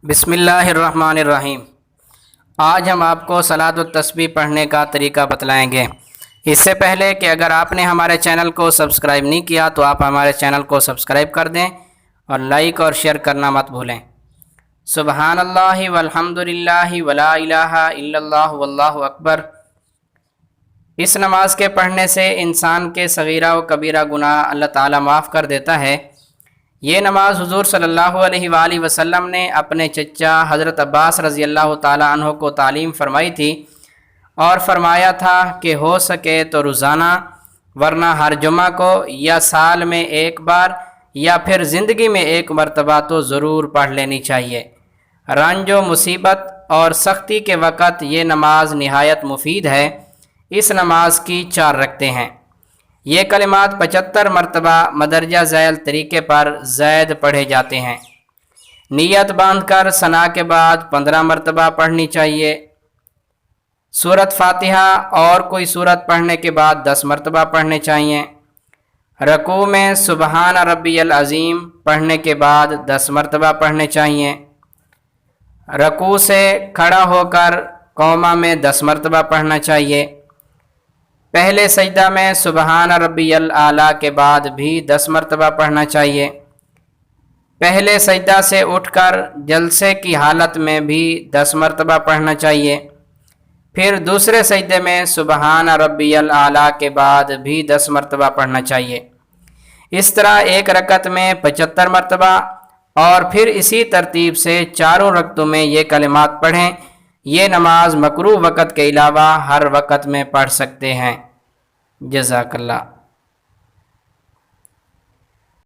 بسم اللہ الرحمن الرحیم۔ آج ہم آپ کو صلاۃ التسبیح پڑھنے کا طریقہ بتلائیں گے۔ اس سے پہلے کہ اگر آپ نے ہمارے چینل کو سبسکرائب نہیں کیا تو آپ ہمارے چینل کو سبسکرائب کر دیں اور لائک اور شیئر کرنا مت بھولیں۔ سبحان اللہ والحمد للہ ولا الہ الا اللہ واللہ اکبر۔ اس نماز کے پڑھنے سے انسان کے صغیرہ و کبیرہ گناہ اللہ تعالیٰ معاف کر دیتا ہے۔ یہ نماز حضور صلی اللہ علیہ وآلہ وسلم نے اپنے چچا حضرت عباس رضی اللہ تعالیٰ عنہ کو تعلیم فرمائی تھی اور فرمایا تھا کہ ہو سکے تو روزانہ، ورنہ ہر جمعہ کو یا سال میں ایک بار یا پھر زندگی میں ایک مرتبہ تو ضرور پڑھ لینی چاہیے۔ رنج و مصیبت اور سختی کے وقت یہ نماز نہایت مفید ہے۔ اس نماز کی 4 رکعتیں ہیں۔ یہ کلمات 75 مرتبہ مدرجہ ذیل طریقے پر زائد پڑھے جاتے ہیں۔ نیت باندھ کر ثنا کے بعد 15 مرتبہ پڑھنی چاہیے۔ سورۃ فاتحہ اور کوئی سورت پڑھنے کے بعد 10 مرتبہ پڑھنے چاہیے۔ رکوع میں سبحان ربی العظیم پڑھنے کے بعد 10 مرتبہ پڑھنے چاہیے۔ رکوع سے کھڑا ہو کر قومہ میں 10 مرتبہ پڑھنا چاہیے۔ پہلے سجدہ میں سبحان ربی الاعلیٰ کے بعد بھی 10 مرتبہ پڑھنا چاہیے۔ پہلے سجدہ سے اٹھ کر جلسے کی حالت میں بھی 10 مرتبہ پڑھنا چاہیے۔ پھر دوسرے سجدے میں سبحان ربی الاعلیٰ کے بعد بھی 10 مرتبہ پڑھنا چاہیے۔ اس طرح ایک رکعت میں 75 مرتبہ اور پھر اسی ترتیب سے 4 رکعتوں میں یہ کلمات پڑھیں۔ یہ نماز مکروہ وقت کے علاوہ ہر وقت میں پڑھ سکتے ہیں۔ جزاک اللہ۔